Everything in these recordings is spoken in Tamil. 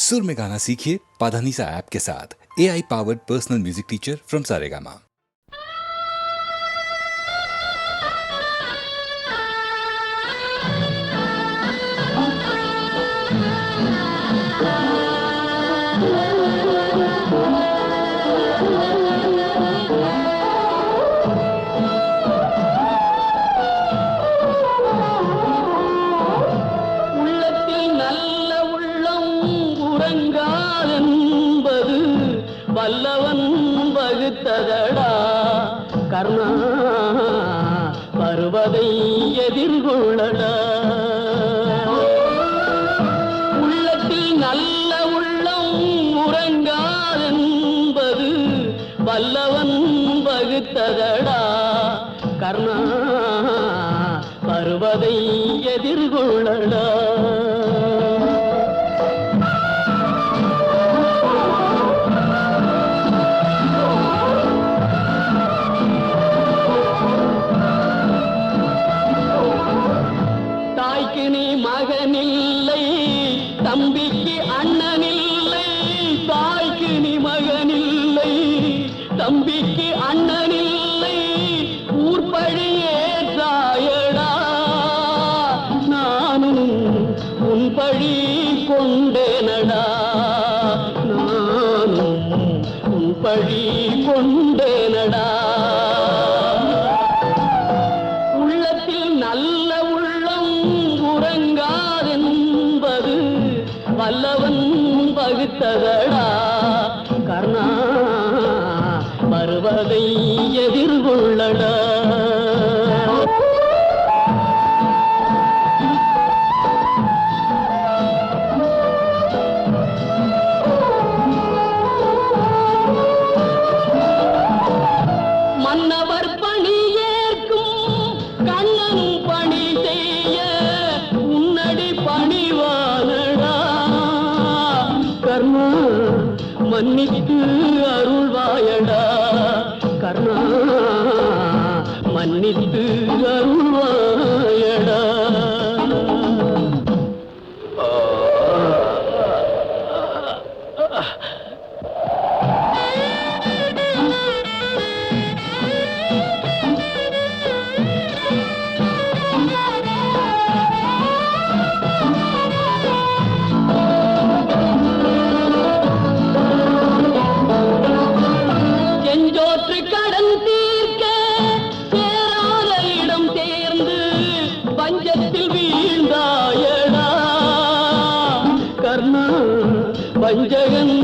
सुर में गाना सीखिए पाधानीसा ऐप के साथ। AI powered personal music teacher from Saregama. வல்லவன் வகுத்ததடா கர்ணா வருவதை எதிர்கொள்ளடா. உள்ளத்தில் நல்ல உள்ளம் உறங்காதென்பது வல்லவன் வகுத்ததடா கர்ணா வருவதை எதிர்கொள்ளடா. மகனில்லை தம்பிக்கு அண்ணனில்லை, தாய்க்கு நீ மகனில்லை தம்பிக்கு அண்ணனில்லை, ஊர்பழியே தாயடா நானும் உன் பழி கொண்டேனடா, நானும் உன் பழி கொண்டேனடா. உள்ளத்தில் நல்ல உள்ளம் உறங்காதென்பது வல்லவன் வகுத்ததடா கர்ணா வருவதை எதிர்கொள்ளடா. மன்னவர் பணி ஏற்கும் கண்ணன் பணி செய்ய உன்னடி பணிவானடா கர்ணா மன்னித்து அருள்வாயடா கர்ணா மன்னித்து அருள்வாயடா. செஞ்சோற்று கடன் தீர்க்க சேராத இடம் சேர்ந்து பஞ்சத்தில் வீழ்ந்தாயடா கர்ணா பஞ்சகன்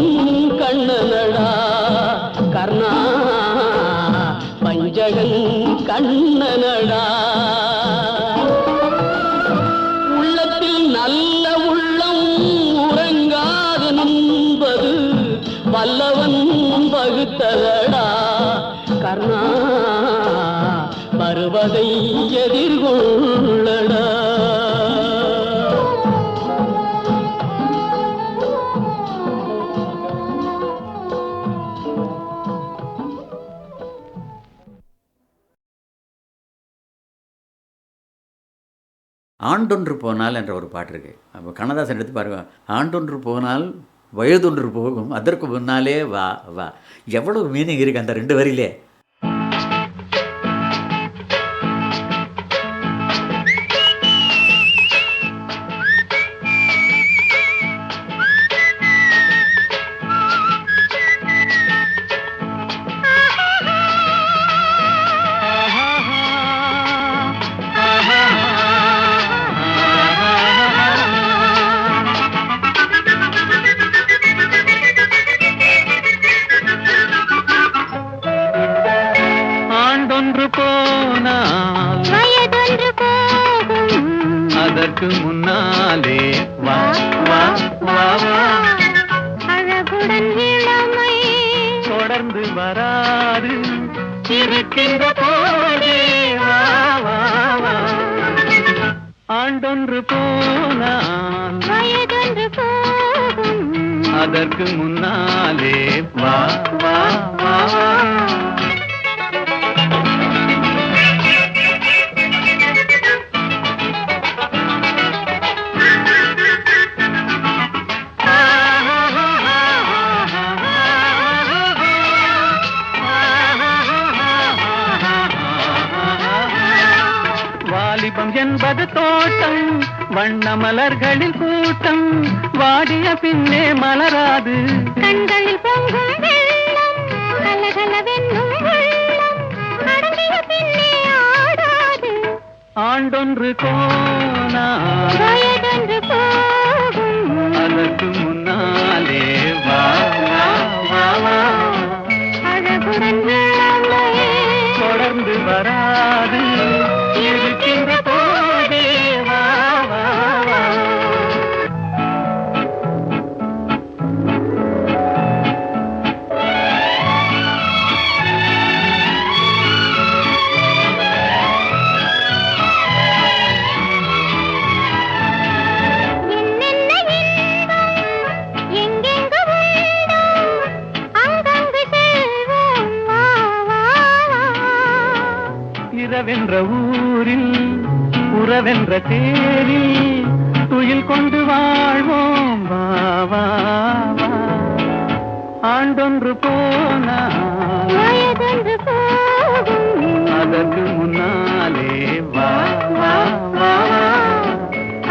கண்ணனடா கர்ணா பஞ்சகன் கண்ணனடா. உள்ளத்தில் நல்ல உள்ளம் உறங்காதென்பது வல்லவன் வகுத்ததடா கர்ணா வருவதை எதிர்கொள்ளடா. ஆண்டொன்று போனால் என்ற ஒரு பாட்டு இருக்குது. அப்போ கண்ணதாசன் எடுத்து பாருங்க, ஆண்டொன்று போனால் வயதொன்று போகும் அதற்கு முன்னாலே வா வா. எவ்வளவு மீனிங் இருக்குது அந்த ரெண்டு வரியிலே. அதற்கு முன்னாலே வா வா வா வா. அழகுடன் இளமை தொடர்ந்து வராது இருக்கின்ற போதே வா வா வா. ஆண்டொன்று போனால் வயதொன்று போகும் அதற்கு முன்னாலே வா வா வா வா. ஆஹா அது தோட்டம், வண்ண மலர்களில் கூட்டம், வாடிய பின்னே மலராது. கண்களில் பொங்கும் வெள்ளம், கலகலவென்னும் உள்ளம், அடங்கிய பின்னே ஆடாது. ஆண்டொன்று போனா வயதொன்று போகும், அதற்கு முன்னாலே வா வா வா வா. அழகுடன் இளமையே தொடர்ந்து வராது, இருக்கின்ற போதே வா வா வா. என்னென்ன இன்பம் எங்கெங்கு உண்டோ, அங்கங்கு செல்வோம் வா வா வா. இரவென்ற ஊரில் உறவென்ற தேரில் துயில் கொண்டு வாழ்வோம் வா வா வா. ஆண்டொன்று போனால் வயதொன்று போகும், அதற்கு முன்னாலே வா வா வா வா.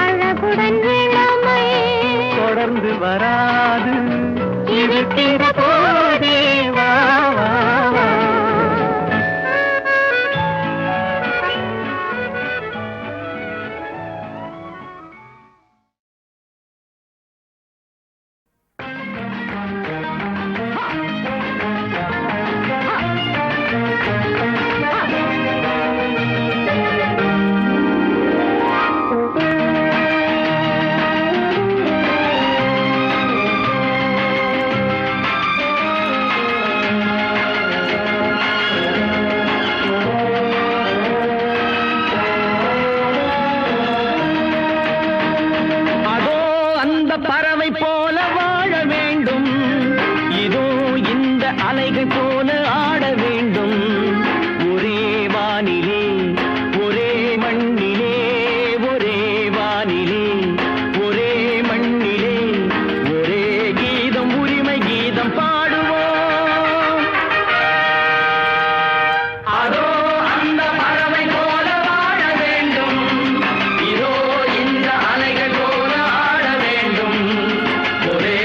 அழகுடன் இளமையே தொடர்ந்து வராது, இருக்கின்ற போதே வா வா வா. அதோ அந்த பறவை போல வாழ வேண்டும், இதோ இந்த அலைகள் போல ஆட வேண்டும். ஒரே வானிலே ஒரே மண்ணிலே, ஒரே வானிலே ஒரே மண்ணிலே, ஒரே கீதம் உரிமை கீதம் பாடுவோம். அதோ அந்த பறவை போல வாழ வேண்டும், இதோ இந்த அலைகள் போல ஆட வேண்டும். ஒரே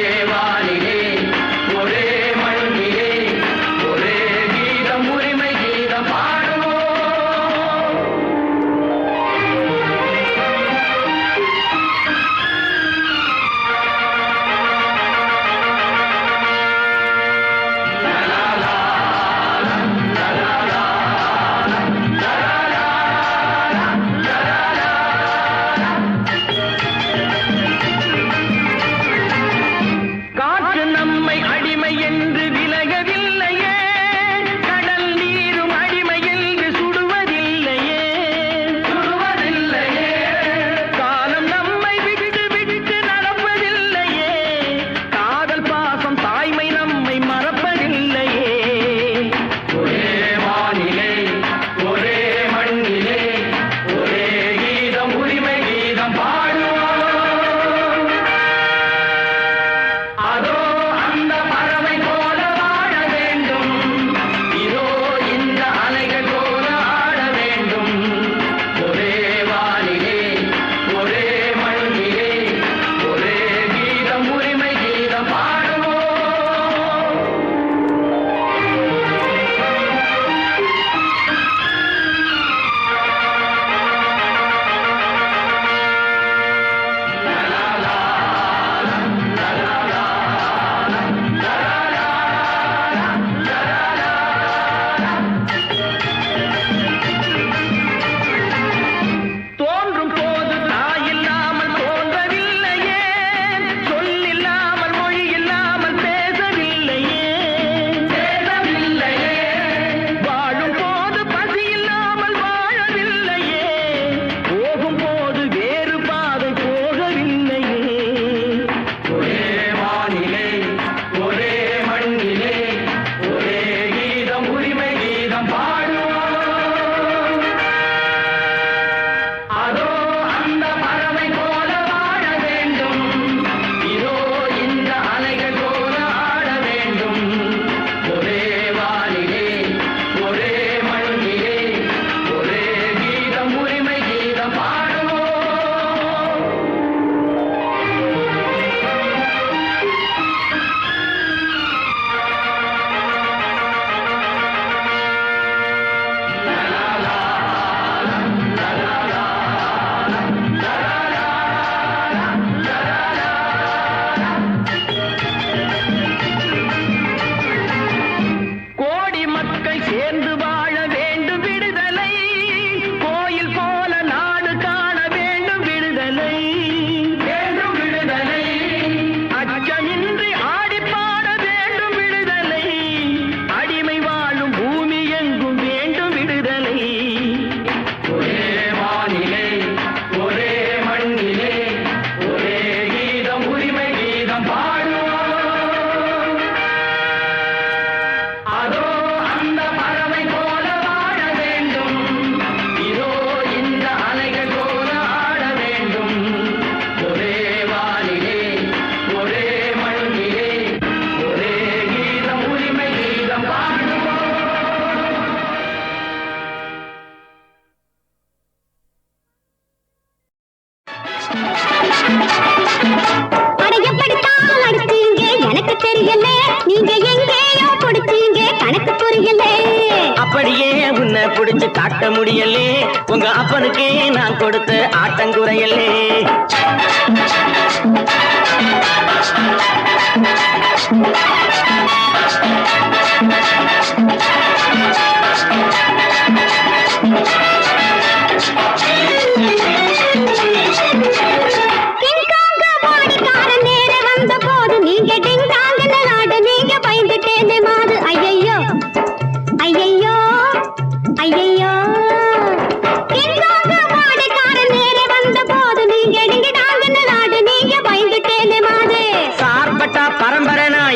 பிடிச்சு காட்ட முடியலே உங்க அப்பனுக்கே நான் கொடுத்த ஆட்டங்குறையலே.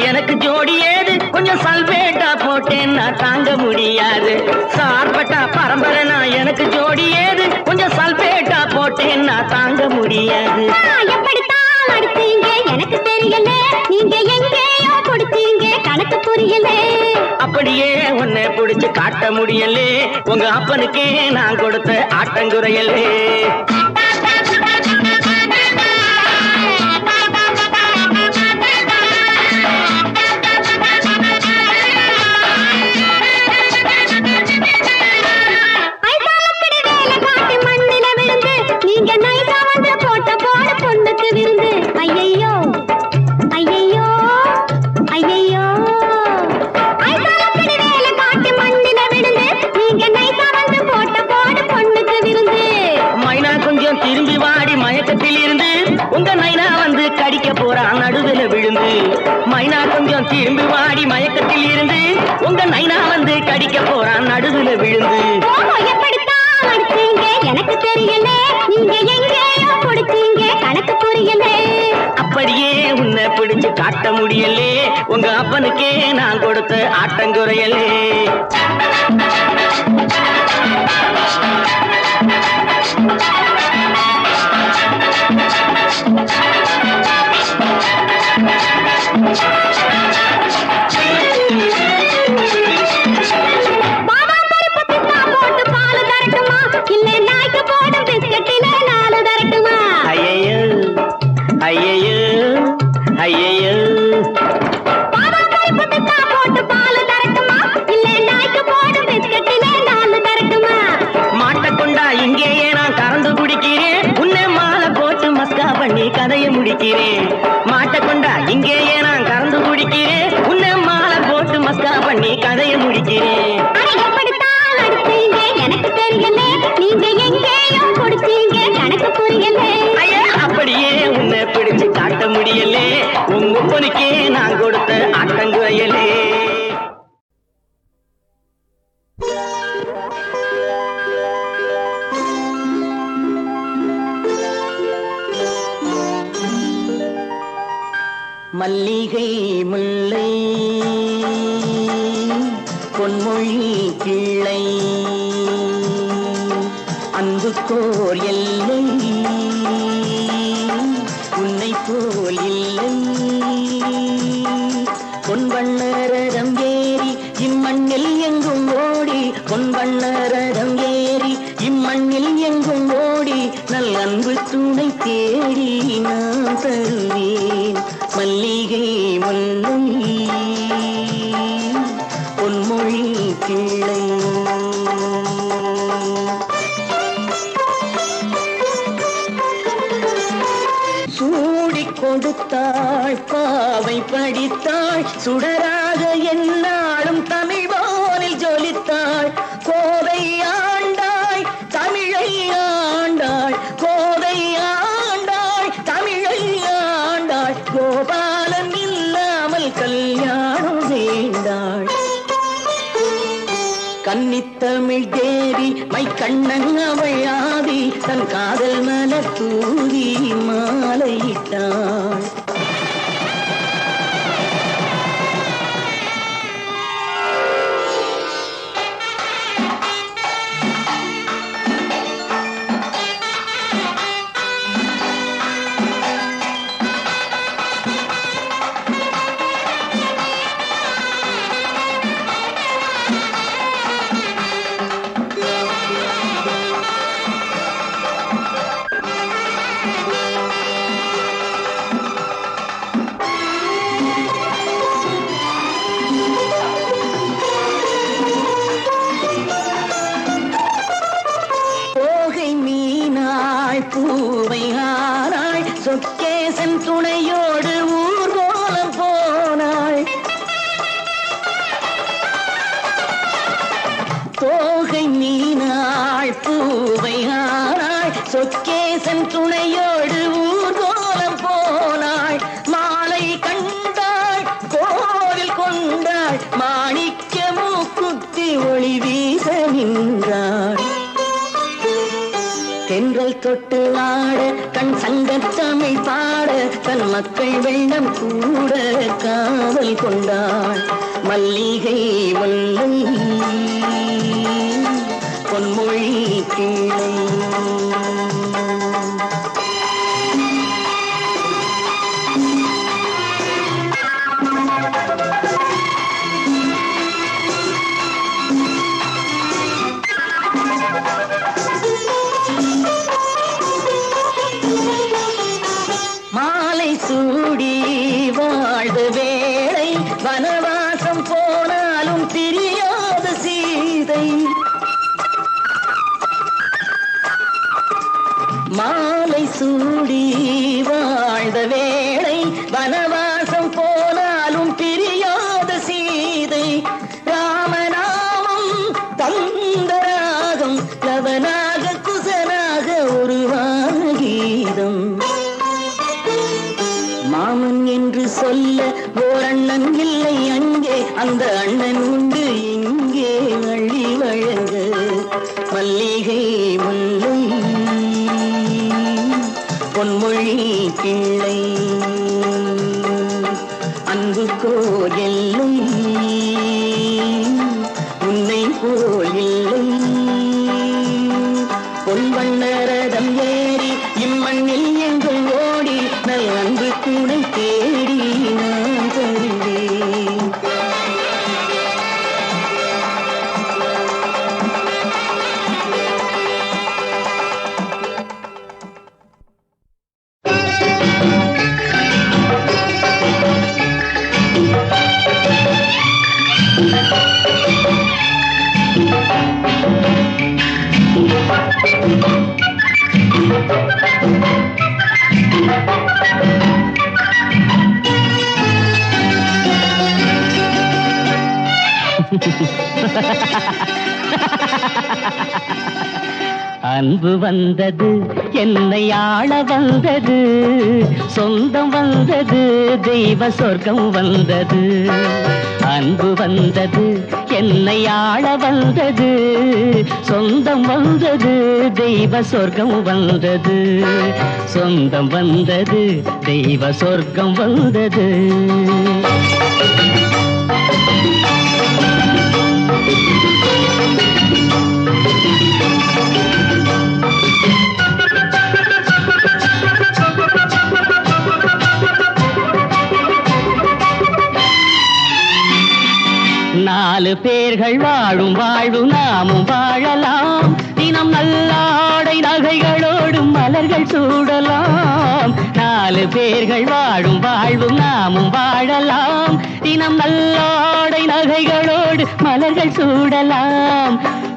எனக்கு ஜோடி ஏது கொஞ்சம் சல்பேட்டா போட்டேன் நான் தாங்க முடியாது. சார்பட்டா பரம்பரை நான் எனக்கு ஜோடி ஏது கொஞ்சம் சல்பேட்டா போட்டேன் நான் தாங்க முடியாது. எப்படித்தான் அடிச்சீங்க எனக்கு தெரியல, நீங்க எங்கேயோ கொடுத்தீங்க கணக்கு புரியல. அப்படியே உன்னை பிடிச்சு காட்ட முடியலே உங்க அப்பனுக்கே நான் கொடுத்த ஆட்டங்குறையலே. மைனா கொஞ்சம் திரும்பி வாடி மயக்கத்தில் இருந்து உங்க நைனா வந்து கடிக்க போறான் நடுவுல விழுந்து. எப்படித்தான் அடிச்சீங்க எனக்கு தெரியல, நீங்க எங்கேயோ கொடுத்தீங்க கணக்கு புரியல. அப்படியே உன்னை பிடிச்சு காட்ட முடியலே உங்க அப்பனுக்கே நான் கொடுத்த ஆட்டங்குறையலே. கதையை முடிக்கிறேன் மாட்ட கொண்டா இங்கேயே நான் கறந்து குடிக்கிறேன் உன்னை மாலை போட்டு மஸ்கா பண்ணி கதையை முடிக்கிறேன். எப்படித்தான் அடிச்சீங்க எனக்கு தெரியல, நீங்க எங்கேயோ கொடுத்தீங்க கணக்கு புரியல. அப்படியே உன்னை பிடிச்சு காட்ட முடியலே உங்க பொண்ணுக்கே நான் கொடுத்த ஆட்டங்குறையலே. மல்லிகை முல்லை பொன்மொழி கிள்ளை அன்புக்கோர் எல்லை உன்னை போல் இல்லை. பொன்வண்ணரதம் ஏறி இம்மண்ணில் எங்கும் ஓடி பொன்வண்ணரதம் ஏறி இம்மண்ணில் எங்கும் ஓடி நல் அன்பு துணை தேடி நான் தருவேன். மல்லிகை முல்லை பொன்மொழி கிள்ளை சூடி கொடுத்தாள் பாவை படித்தாள் சுடராக என்னாலும் தமிழ் வானில் ஜொலித்தாள். கோதை ஆண்டாள் தமிழை ஆண்டாள் கோதை ஆண்டாள் தமிழை ஆண்டாள் கோபாலன் இல்லாமல் கல்யாணம் செய்தாள். கன்னித்தமிழ் தேவி மை கண்ணன் அவள் ஆதி தன் காதல் மலர் தூவி மாலையிட்டாள். மாணிக்க மூக்குத்தி ஒளி வீச நின்றாள். தென்றல் தொட்டு ஆட கண் சங்கத்தமிழ் பாட தன் மக்கள் வெள்ளம் கூட காவல் கொண்டாள். மல்லிகை முல்லை பொன்மொழி கிளை சூடி வாழ்ந்த வேளை வனவாசம் போனாலும் பிரியாத சீதை. மாலை சூடி வாழ்ந்த வேளை வனவாசம் போனாலும் பிரியாத சீதை. ராமநாமம் தந்தராகம் லவனாக குசனாக உருவான கீதம். மாமன் என்று சொல்ல ஓர் அண்ணன் இல்லை அங்கே, அந்த அண்ணன் உண்டு இங்கே அள்ளி வழங்க. மல்லிகை முல்லை பொன்மொழி கிளை அன்பு கோயில்லை உன்னை போல் இல்லை. பொன்வண்ணரதம் ஏறி இம்மண்ணில் எங்கள் ஓடி நல் அன்பு துணை தேடி நான் தருவேன். அன்பு வந்தது என்னை ஆள வந்தது, சொந்தம் வந்தது தெய்வ சொர்க்கம் வந்தது. அன்பு வந்தது என்னை ஆள வந்தது, சொந்தம் வந்தது தெய்வ சொர்க்கம் வந்தது. சொந்தம் வந்தது தெய்வ சொர்க்கம் வந்தது. நாலு பேர்கள் வாழும் வாழ்வு நாமும் வாழலாம், தினம் நல்லாடை நகைகளோடும் மலர்கள் சூடலாம். நாலு பேர்கள் வாழும் வாழ்வு நாமும் வாழலாம், தினம் நல்லாடை நகைகளோடு மலர்கள் சூடலாம்.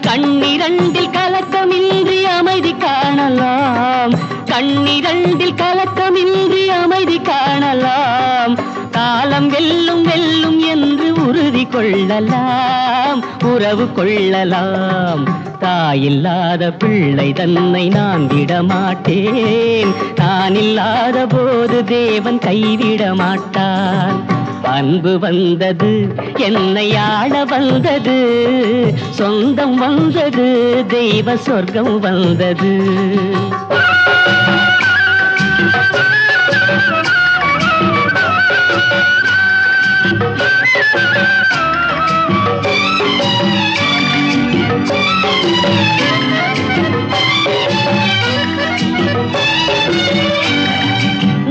கண்ணிரண்டில் கலக்கமின்றி அமைதி காணலாம், கண்ணிரண்டில் கலக்கமின்றி அமைதி காணலாம். காலம் வெல்லும் வெல்லும் என்று உறுதி கொள்ளலாம், உறவு கொள்ளலாம். தாயில்லாத பிள்ளை தன்னை நான் விடமாட்டேன், நான் இல்லாத போது தேவன் கைவிட மாட்டான். அன்பு வந்தது என்னை ஆள வந்தது, சொந்தம் வந்தது தெய்வ சொர்க்கம் வந்தது.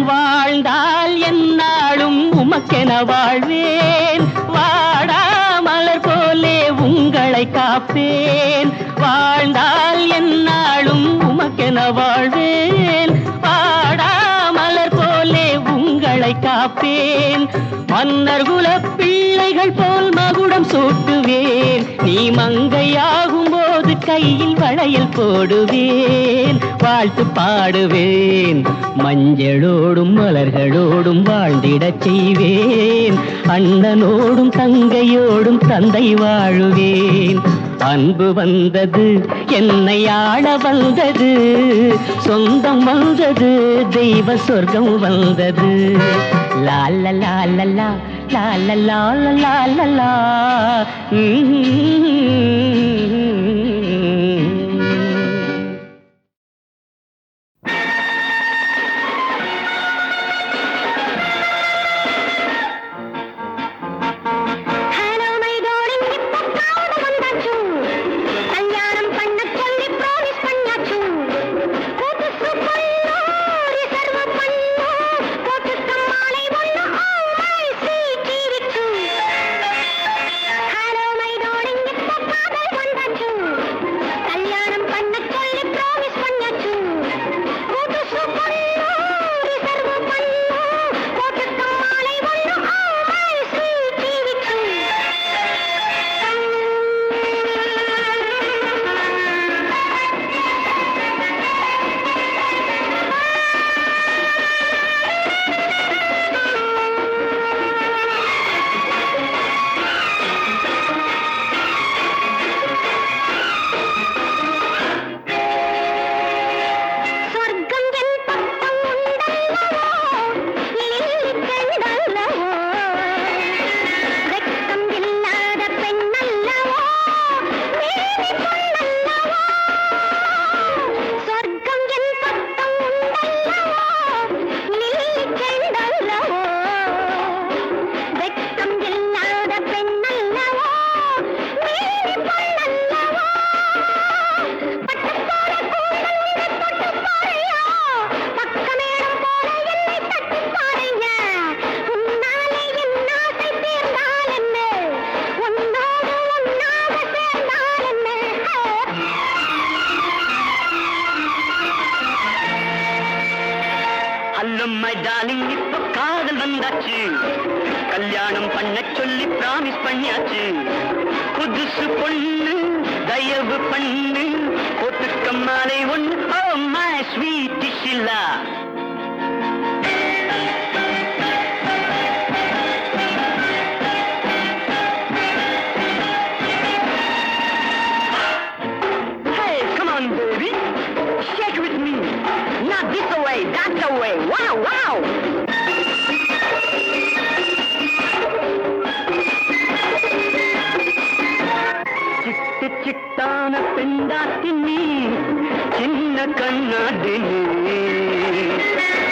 வாழ்ந்தால் என்னாலும் உமக்கென வாழ்வேன், வாடாமலர் போலே உங்களை காப்பேன். வாழ்ந்தால் என்னாலும் உமக்கென வாழ்வேன், வாடாமலர் போலே உங்களை காப்பேன். மன்னர் குல பிள்ளைகள் போல் மகுடம் சூட்டுவேன், நீ மங்கையாகும் போது கையில் வளையல் போடுவேன். வாழ்த்து பாடுவேன், மஞ்சளோடும் மலர்களோடும் வாழ்ந்திடச் செய்வேன். அண்ணனோடும் தங்கையோடும் தந்தை வாழுவேன். அன்பு வந்தது என்னை ஆள வந்தது சொந்தம் வந்தது தெய்வ சொர்க்கம் வந்தது லால லாலலா லாலலா லாலலா கல்யாணம் பண்ண சொல்லி பிராமிஸ் பண்ணியாச்சு புதுசு பொண்ணு தயவு பண்ணு ஒட்டுக்க மாலை ஒண்ணு ஓ மை ஸ்வீட் ஷில்லா Hey, come on baby, shake with me, not this way, that way, wow wow. சிட்டான பெண்டாட்டி நீ சின்ன கண்ணாடி நீ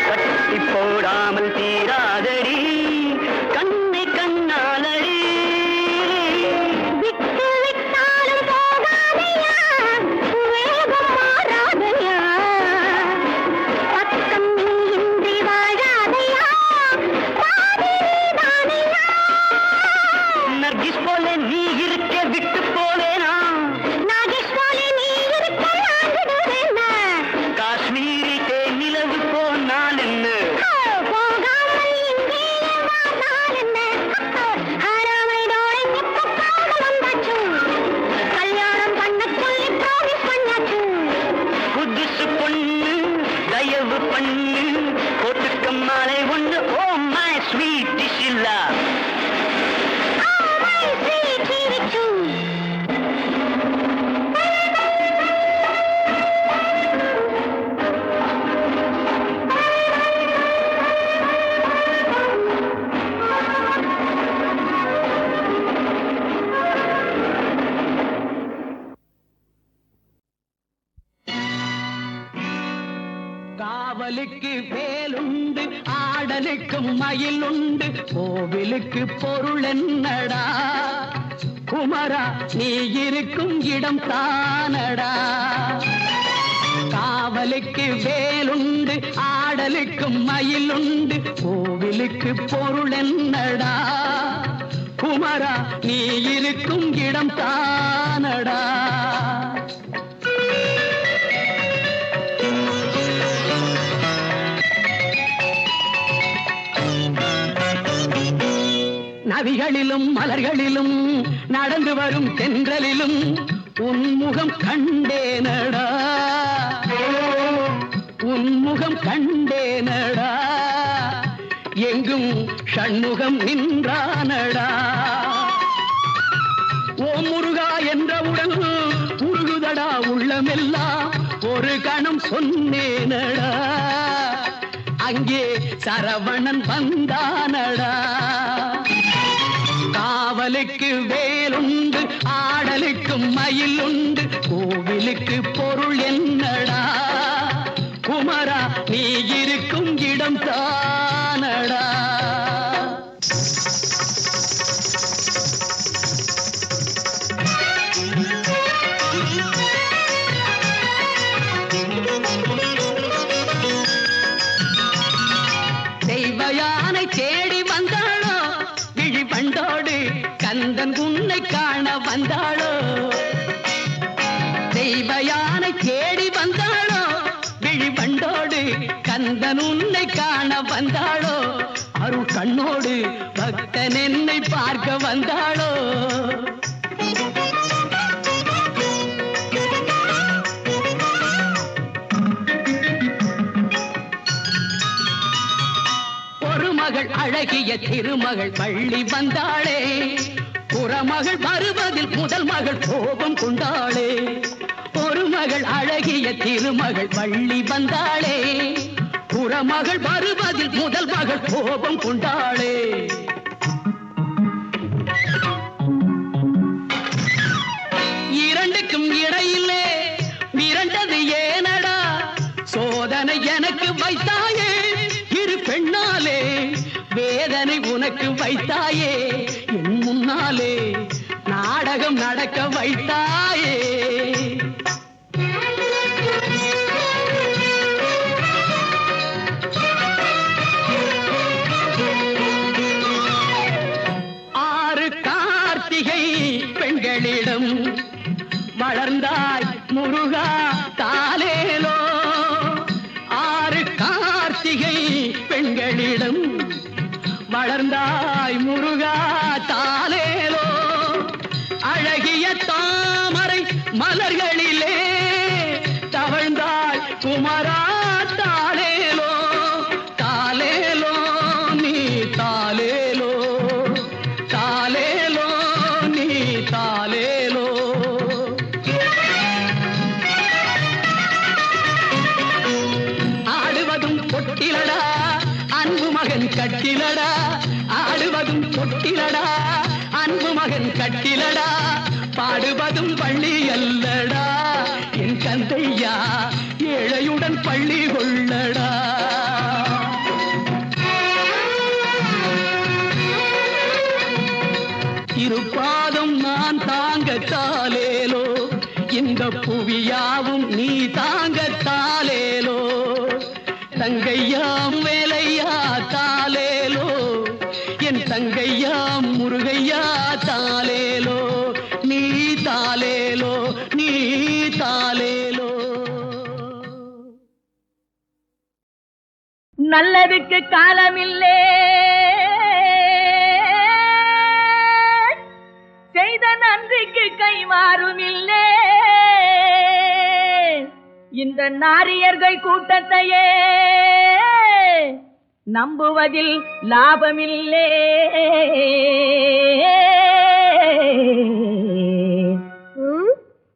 கட்டி போடாமல் தீராதடி கண்ணை கண்ணாலடி விட்டு விட்டாலும் போகாதையா வேகம் மாறாதையா பக்கம் நீ இன்றி வாழாதையா பாதி நீதானையா நர்கிஸ் போல நீ இருக்க விட்டு போலேனா காஷ்மீரி தேனிலவு போனால் என்ன புதுசு பொண்ணு தயவு பண்ணு போட்டுக்க மாலை ஒண்ணு ஓ மை ஸ்வீட் ஷில்லா காவலுக்கு வேலுண்டு ஆடலுக்கு மயிலுண்டு கோவிலுக்கு பொருள் என்னடா குமரா நீ இருக்கும் இடம் தானடா காவலுக்கு வேலுண்டு ஆடலுக்கு மயிலுண்டு கோவிலுக்கு பொருள் என்னடா குமரா நீ இருக்கும் இடம் தானடா நதிகளிலும் மலர்களிலும் நடந்து வரும் தென்றலிலும் உன்முகம் கண்டேனடா உன்முகம் கண்டேனடா எங்கும் ஷண்முகம் நின்றானடா ஓ முருகா என்றவுடன் உருகுதடா உள்ளமெல்லாம் ஒரு கணம் சொன்னேனடா அங்கே சரவணன் வந்தானடா காவலுக்கு வேலுண்டு ஆடலுக்கு மயில் உண்டு கோவிலுக்கு பொருள் என்னடா குமரா நீ இருக்கும் இடம் தானடா தெய்வயானை தேடி வந்தாளோ விழி பண்டோடு கந்தன் உன்னை காண வந்தாளோ தெய்வயானை தேடி வந்தாளோ விழி பண்டோடு கந்தன் உன்னை காண வந்தாளோ அருள் கண்ணோடு பக்தன் என்னை பார்க்க வந்தாளோ மகள் அழகிய திருமகள் பள்ளி வந்தாளே புறமகள் வருவதில் முதல் மகள் கோபம் கொண்டாளே ஒரு மகள் அழகிய திருமகள் பள்ளி வந்தாளே புறமகள் வருவதில் முதல் மகள் கோபம் கொண்டாளே இரண்டுக்கும் இடையிலே மிரண்டது ஏனடா சோதனை எனக்கு வைத்தாயே இரு பெண்ணாலே வேதனை உனக்கு வைத்தாயே என் முன்னாலே நாடகம் நடக்க வைத்தாயே ஆறு கார்த்திகை பெண்களிடம் வளர்ந்தாய் முருகா தாலேலோ ஆறு கார்த்திகை பெண்களிடம் வளர்ந்தாய் முருகா தாலேலோ அழகிய தாமரை மலர்களிலே தவழ்ந்தாய் குமரா தாலேலோ தாலேலோ நீ தாலேலோ தாலேலோ நீ தாலேலோ ஆடுவதும் பொட்டிலடா அன்பு மகன் கட்டிலடா ஆடுவதும் பொட்டிலடா அன்பு மகன் கட்டிலடா பாடுவதும் பள்ளி அல்லடா என் தந்தையா ஏழையுடன் பள்ளி கொள்ளடா இருப்பாதம் நான் தாங்கத்தாலேலோ இந்த புவியாவும் நீ தாங்கத்தாலேலோ தங்கையாம் வேலையா தாலேலோ என் தங்கையாம் முருகையா தாலேலோ நீ தாலேலோ நீ தாலேலோ நல்லதுக்கு காலமில்லே செய்த நன்றிக்கு கைமாறுமில்லே இந்த நாரியர்கள் கூட்டத்தையே நம்புவதில் லாபமில்லே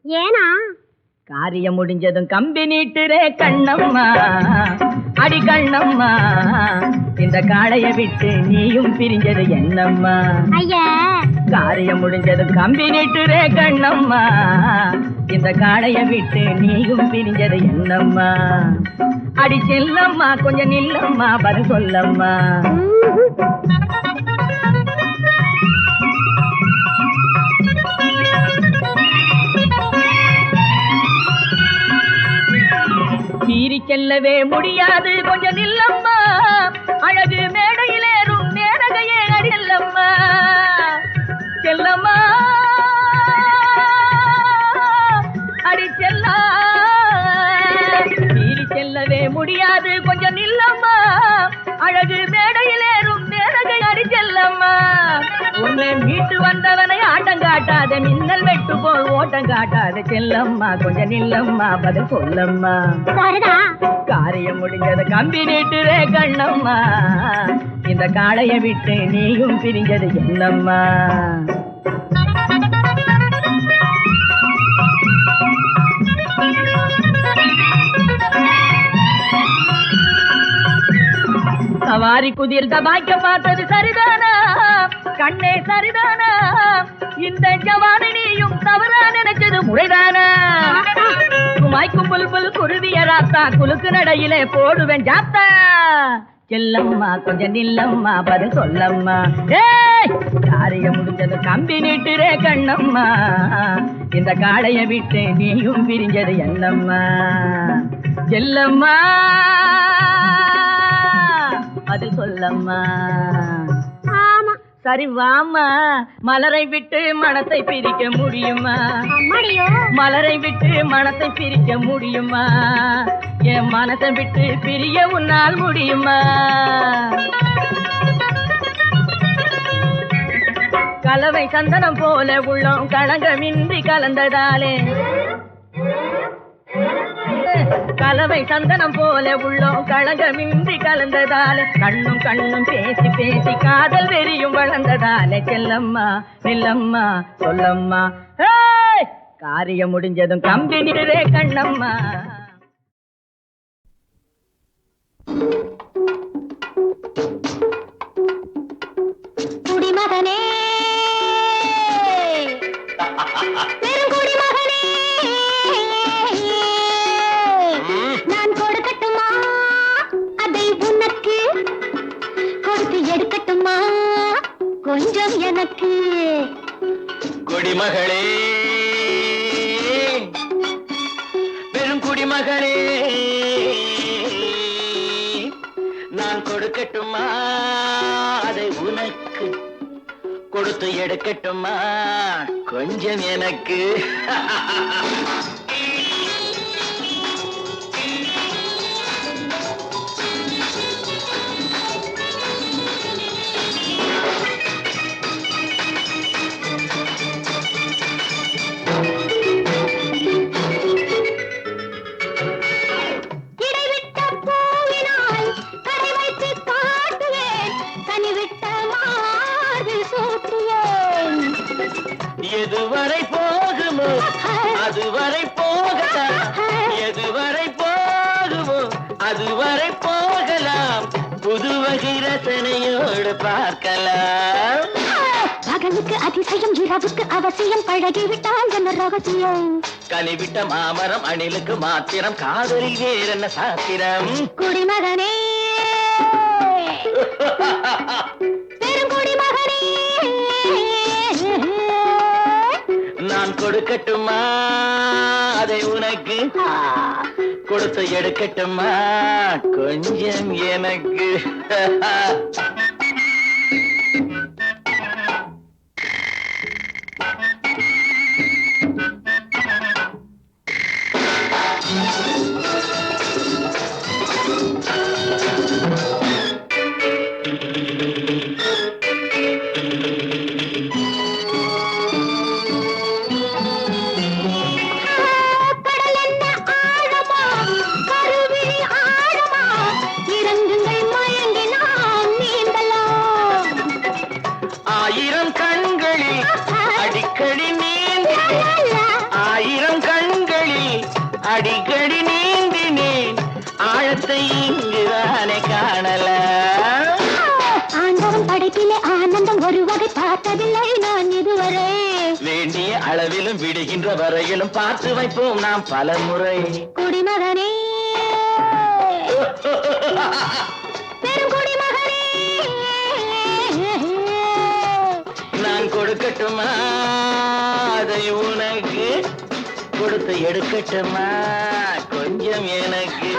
ஏனா காரியம் முடிஞ்சதும் கம்பி நீட்டுறே கண்ணம்மா அடி கண்ணம்மா இந்த காளைய விட்டு நீயும் பிரிஞ்சது என்னம்மா ஐயா காரியம் முடிஞ்சதும் கம்பி நீட்டுறே கண்ணம்மா இந்த காளைய விட்டு நீயும் பிரிஞ்சது என்னம்மா அடி செல்லம்மா கொஞ்சம் நில்லம்மா பதில் சொல்லம்மா மீறி செல்லவே முடியாது கொஞ்சம் நில்லம்மா அழகு மேடையிலேறும் மேனகையே அடியல்லம்மா செல்லம்மா அடி செல்லா மீறி செல்லவே முடியாது கொஞ்சம் நில்லம்மா அழகு மேடையிலேறும் மேனகை அடி செல்லம்மா உன்னை மீட்டு வந்தவனை ஆட்டம் காட்டாத மின்னல் வெட்டு போல் ஓட்டம் காட்டாத செல்லம்மா கொஞ்சம் நில்லம்மா பதில் சொல்லம்மா காரியம் முடிஞ்சது கம்பி நீட்டுறே கண்ணம்மா இந்த காளைய விட்டு நீயும் பிரிஞ்சது என்னம்மா வாரி குதிர்ந்த பாய்க்க பார்த்தது சரிதானா கண்ணே சரிதானா இந்த ஜவானை நீயும் தவறா நினைச்சது முறைதானா குமாய்க்கும் புல்புல் குருவிய ராத்தா குலுக்கு நடையிலே போடுவேன் ஜாத்தா செல்லம்மா கொஞ்சம் நில்லம்மா பதில் சொல்லம்மா காரியம் முடிஞ்சது கம்பி நீட்டுரே கண்ணம்மா இந்த காளைய விட்டு நீயும் பிரிஞ்சது என்னம்மா செல்லம்மா பதில் சொல்லம்மா சரி வாமா மலரை விட்டு மனத்தை பிரிக்க முடியுமா மலரை விட்டு மனத்தை பிரிக்க முடியுமா என் மனத்தை விட்டு பிரிய உன்னால் முடியுமா கலவை சந்தனம் போல உள்ளம் களங்கமின்றி கலந்ததாலே கலவை சந்தனம் போல உள்ளோம் களங்கமின்றி கலந்ததாலே கண்ணும் கண்ணும் பேசி பேசி காதல் வெறியும் வளர்ந்ததாலே செல்லம்மா நில்லம்மா சொல்லம்மா காரியம் முடிஞ்சதும் கம்பி நிறே கண்ணம்மா குடிமகனே பெருங்குடிமகனே நான் கொடுக்கட்டுமா அதை உனக்கு கொடுத்து எடுக்கட்டுமா கொஞ்சம் எனக்கு குடிமகளே பெருங்குடிமகளே நான் கொடுக்கட்டுமா அதை உனக்கு கொடுத்து எடுக்கட்டுமா கொஞ்சம் எனக்கு எதுவரை போகுமோ அதுவரை போகலாம் எதுவரை போகுமோ அதுவரை போகலாம் புது வகை ரசனையோடு பார்க்கலாம் பகலுக்கு அதிசயம் இரவுக்கு அவசியம் பழகிவிட்டால் என்ன ரகசியம் கனிவிட்ட மாமரம் அணிலுக்கு மாத்திரம் காதலில் வேறென்ன சாத்திரம் குடிமகனே பெருங்குடிமகனே நான் கொடுக்கட்டுமா அதை உனக்கு கொடுத்து எடுக்கட்டுமா கொஞ்சம் எனக்கு அடிக்கடி நீந்தினேன் ஆழத்தை இங்குதானே காணல ஆண்டவன் படைப்பிலே ஆனந்தம் ஒரு வகை பார்த்ததில்லை நான் இதுவரை வேண்டிய அளவிலும் விடுகின்ற வரையிலும் பார்த்து வைப்போம் நாம் பல முறை குடிமகனே பெருங்குடிமகனே நான் கொடுக்கட்டுமா அதை உனக்கு கொடுத்து எடுக்கட்டுமா கொஞ்சம் எனக்கு